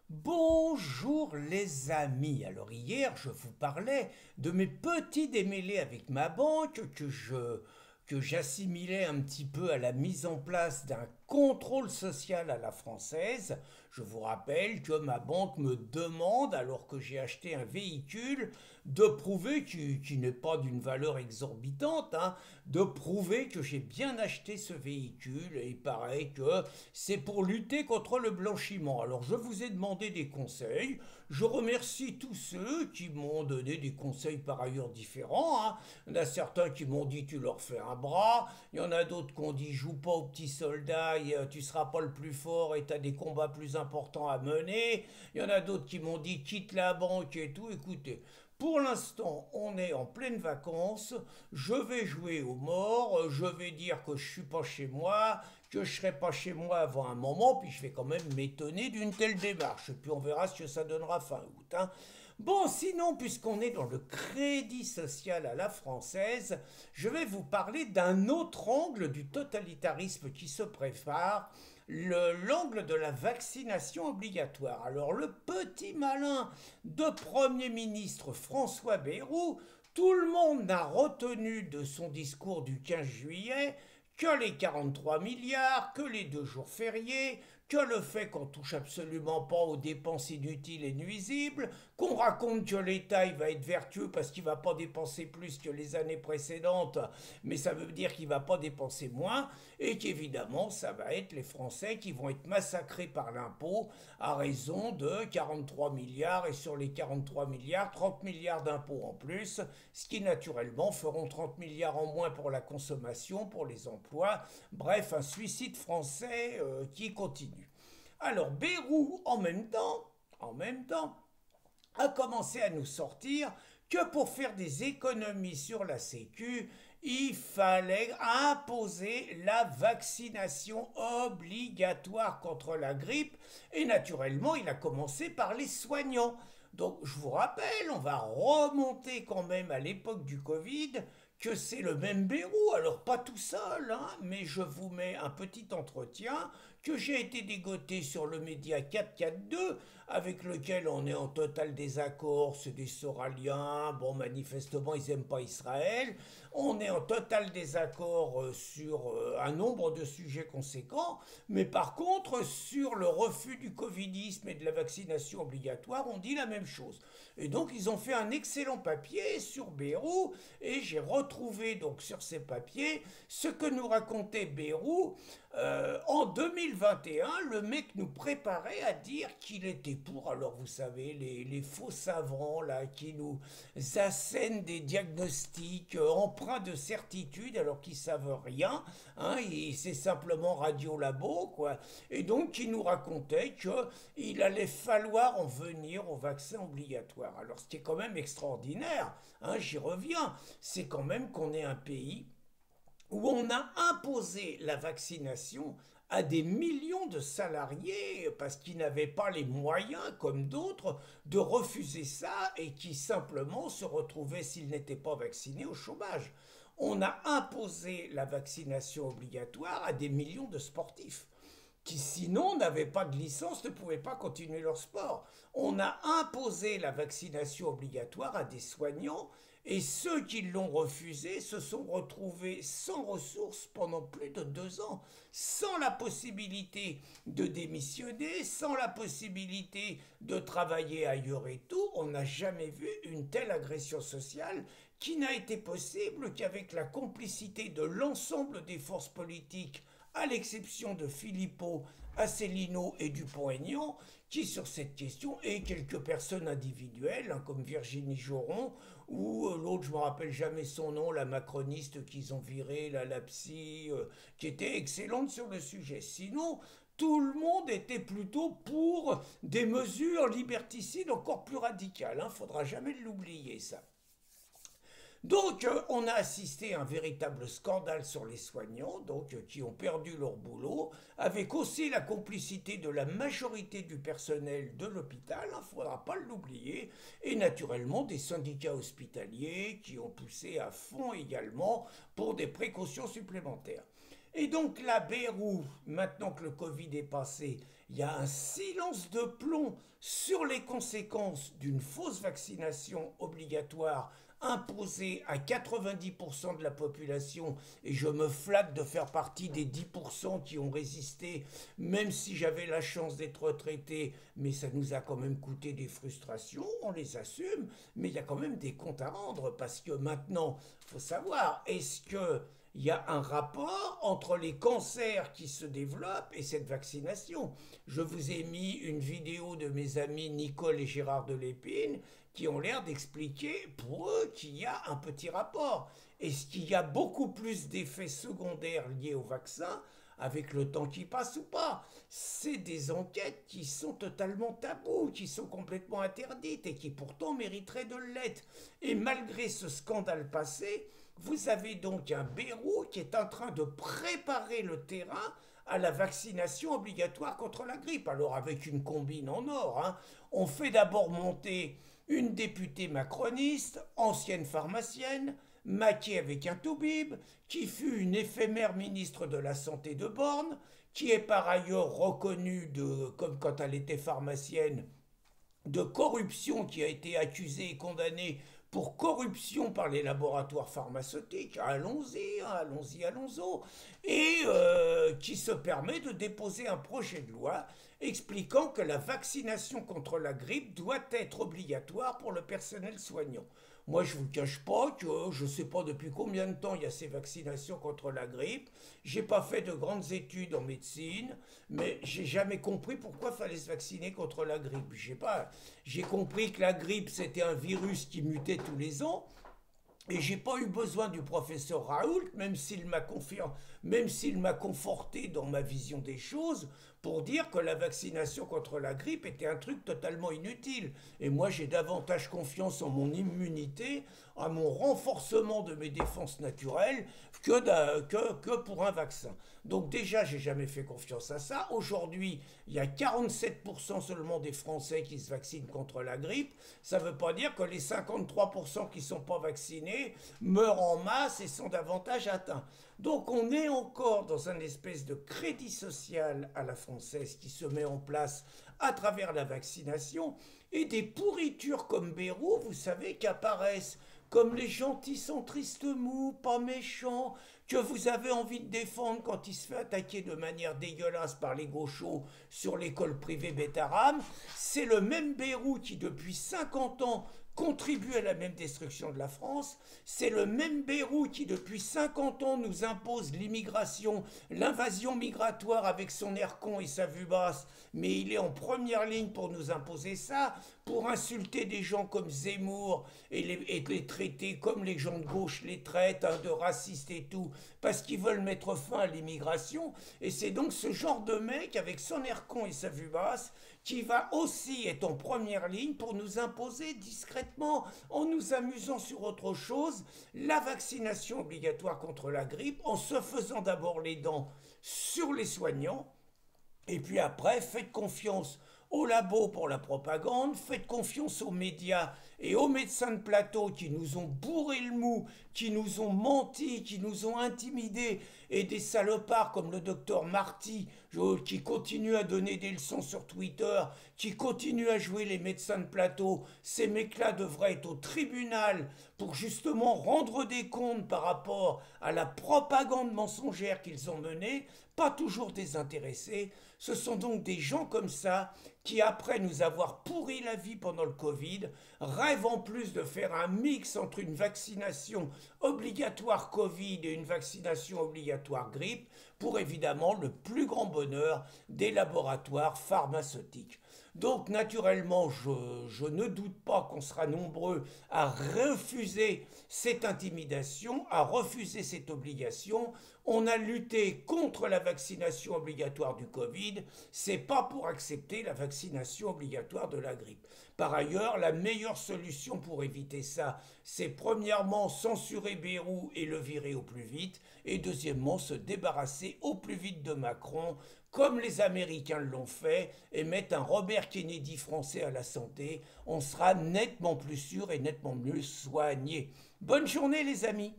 Bonjour les amis. Alors hier, je vous parlais de mes petits démêlés avec ma banque que j'assimilais un petit peu à la mise en place d'un contrôle social à la française. Je vous rappelle que ma banque me demande, alors que j'ai acheté un véhicule, de prouver qui n'est pas d'une valeur exorbitante, hein, de prouver que j'ai bien acheté ce véhicule. Et il paraît que c'est pour lutter contre le blanchiment. Alors je vous ai demandé des conseils. Je remercie tous ceux qui m'ont donné des conseils par ailleurs différents, hein. Il y en a certains qui m'ont dit tu leur fais un bras. Il y en a d'autres qui ont dit joue pas au petit soldat, et, tu seras pas le plus fort et tu as des combats plus importants à mener. Il y en a d'autres qui m'ont dit quitte la banque et tout. Écoutez, pour l'instant, on est en pleine vacances. Je vais jouer aux morts. Je vais dire que je suis pas chez moi, que je serai pas chez moi avant un moment. Puis je vais quand même m'étonner d'une telle démarche. Et puis on verra ce que ça donnera fin août, hein. Bon, sinon, puisqu'on est dans le crédit social à la française, je vais vous parler d'un autre angle du totalitarisme qui se prépare, l'angle de la vaccination obligatoire. Alors, le petit malin de Premier ministre François Bayrou, tout le monde n'a retenu de son discours du 15 juillet que les 43 milliards, que les 2 jours fériés, que le fait qu'on touche absolument pas aux dépenses inutiles et nuisibles, qu'on raconte que l'État il va être vertueux parce qu'il va pas dépenser plus que les années précédentes, mais ça veut dire qu'il va pas dépenser moins, et qu'évidemment ça va être les Français qui vont être massacrés par l'impôt à raison de 43 milliards, et sur les 43 milliards, 30 milliards d'impôts en plus, ce qui naturellement feront 30 milliards en moins pour la consommation, pour les emplois, bref, un suicide français qui continue. Alors Bérou, en même temps, a commencé à nous sortir que pour faire des économies sur la Sécu, il fallait imposer la vaccination obligatoire contre la grippe. Et naturellement, il a commencé par les soignants. Donc je vous rappelle, on va remonter quand même à l'époque du Covid, que c'est le même Bérou, alors pas tout seul, hein, mais je vous mets un petit entretien que j'ai été dégoté sur le média 442, avec lequel on est en total désaccord, c'est des Soraliens, bon manifestement ils n'aiment pas Israël, on est en total désaccord sur un nombre de sujets conséquents, mais par contre sur le refus du covidisme et de la vaccination obligatoire, on dit la même chose. Et donc ils ont fait un excellent papier sur Bérou, et j'ai retrouvé donc sur ces papiers ce que nous racontait Bérou. En 2021, le mec nous préparait à dire qu'il était pour, alors vous savez, les faux savants là qui nous assènent des diagnostics empreints de certitude alors qu'ils savent rien, hein, c'est simplement radio-labo, quoi. Et donc qui nous racontait qu'il allait falloir en venir au vaccin obligatoire. Alors ce qui est quand même extraordinaire, hein, j'y reviens, c'est quand même qu'on est un pays où on a imposé la vaccination à des millions de salariés parce qu'ils n'avaient pas les moyens, comme d'autres, de refuser ça, et qui simplement se retrouvaient, s'ils n'étaient pas vaccinés, au chômage. On a imposé la vaccination obligatoire à des millions de sportifs qui sinon n'avaient pas de licence, ne pouvaient pas continuer leur sport. On a imposé la vaccination obligatoire à des soignants, et ceux qui l'ont refusé se sont retrouvés sans ressources pendant plus de 2 ans, sans la possibilité de démissionner, sans la possibilité de travailler ailleurs et tout. On n'a jamais vu une telle agression sociale, qui n'a été possible qu'avec la complicité de l'ensemble des forces politiques, à l'exception de Philippot, Asselineau et Dupont-Aignan, qui sur cette question, et quelques personnes individuelles, hein, comme Virginie Joron, ou l'autre, je ne me rappelle jamais son nom, la macroniste qu'ils ont virée, la psy, qui était excellente sur le sujet. Sinon, tout le monde était plutôt pour des mesures liberticides encore plus radicales. Il ne faudra jamais l'oublier, ça. Donc, on a assisté à un véritable scandale sur les soignants, donc qui ont perdu leur boulot, avec aussi la complicité de la majorité du personnel de l'hôpital, il ne faudra pas l'oublier, et naturellement des syndicats hospitaliers qui ont poussé à fond également pour des précautions supplémentaires. Et donc la Bérou, maintenant que le Covid est passé, il y a un silence de plomb sur les conséquences d'une fausse vaccination obligatoire imposée à 90% de la population, et je me flatte de faire partie des 10% qui ont résisté, même si j'avais la chance d'être retraité, mais ça nous a quand même coûté des frustrations, on les assume, mais il y a quand même des comptes à rendre, parce que maintenant, il faut savoir, est-ce que il y a un rapport entre les cancers qui se développent et cette vaccination. Je vous ai mis une vidéo de mes amis Nicole et Gérard de Lépine qui ont l'air d'expliquer pour eux qu'il y a un petit rapport. Est-ce qu'il y a beaucoup plus d'effets secondaires liés au vaccin avec le temps qui passe ou pas? C'est des enquêtes qui sont totalement tabous, qui sont complètement interdites et qui pourtant mériteraient de l'être. Et malgré ce scandale passé, vous avez donc un Bayrou qui est en train de préparer le terrain à la vaccination obligatoire contre la grippe. Alors avec une combine en or, hein, on fait d'abord monter une députée macroniste, ancienne pharmacienne, maquée avec un toubib, qui fut une éphémère ministre de la Santé de Borne, qui est par ailleurs reconnue de, comme quand elle était pharmacienne, de corruption, qui a été accusée et condamnée pour corruption par les laboratoires pharmaceutiques, allons-y, allons-y, allons-y, et qui se permet de déposer un projet de loi expliquant que la vaccination contre la grippe doit être obligatoire pour le personnel soignant. Moi, je ne vous cache pas que je ne sais pas depuis combien de temps il y a ces vaccinations contre la grippe. J'ai pas fait de grandes études en médecine, mais j'ai jamais compris pourquoi il fallait se vacciner contre la grippe. J'ai compris que la grippe, c'était un virus qui mutait tous les ans. Et j'ai pas eu besoin du professeur Raoult, même s'il m'a conforté dans ma vision des choses, pour dire que la vaccination contre la grippe était un truc totalement inutile. Et moi, j'ai davantage confiance en mon immunité, à mon renforcement de mes défenses naturelles, que pour un vaccin. Donc déjà, j'ai jamais fait confiance à ça. Aujourd'hui, il y a 47% seulement des Français qui se vaccinent contre la grippe. Ça ne veut pas dire que les 53% qui ne sont pas vaccinés meurent en masse et sont davantage atteints. Donc on est encore dans une espèce de crédit social à la française qui se met en place à travers la vaccination, et des pourritures comme Bayrou, vous savez, qui apparaissent comme les gentils centristes mous, pas méchants, que vous avez envie de défendre quand il se fait attaquer de manière dégueulasse par les gauchos sur l'école privée Betaram. C'est le même Bayrou qui, depuis 50 ans, contribue à la même destruction de la France. C'est le même Bayrou qui, depuis 50 ans, nous impose l'immigration, l'invasion migratoire avec son air con et sa vue basse. Mais il est en première ligne pour nous imposer ça, pour insulter des gens comme Zemmour et les traiter comme les gens de gauche les traitent, hein, de racistes et tout, parce qu'ils veulent mettre fin à l'immigration. Et c'est donc ce genre de mec, avec son air con et sa vue basse, qui va aussi être en première ligne pour nous imposer discrètement, en nous amusant sur autre chose, la vaccination obligatoire contre la grippe, en se faisant d'abord les dents sur les soignants, et puis après, faites confiance aux labos pour la propagande, faites confiance aux médias et aux médecins de plateau qui nous ont bourré le mou, qui nous ont menti, qui nous ont intimidés, et des salopards comme le docteur Marty, qui continue à donner des leçons sur Twitter, qui continue à jouer les médecins de plateau. Ces mecs-là devraient être au tribunal pour justement rendre des comptes par rapport à la propagande mensongère qu'ils ont menée, pas toujours désintéressés. Ce sont donc des gens comme ça qui, après nous avoir pourri la vie pendant le Covid, rêvent en plus de faire un mix entre une vaccination obligatoire Covid et une vaccination obligatoire grippe, pour évidemment le plus grand bonheur des laboratoires pharmaceutiques. Donc naturellement, je ne doute pas qu'on sera nombreux à refuser cette intimidation, à refuser cette obligation. On a lutté contre la vaccination obligatoire du Covid, c'est pas pour accepter la vaccination obligatoire de la grippe. Par ailleurs, la meilleure solution pour éviter ça, c'est premièrement censurer Bayrou et le virer au plus vite, et deuxièmement se débarrasser au plus vite de Macron, comme les Américains l'ont fait, et mettre un Robert Kennedy français à la santé. On sera nettement plus sûr et nettement mieux soigné. Bonne journée les amis!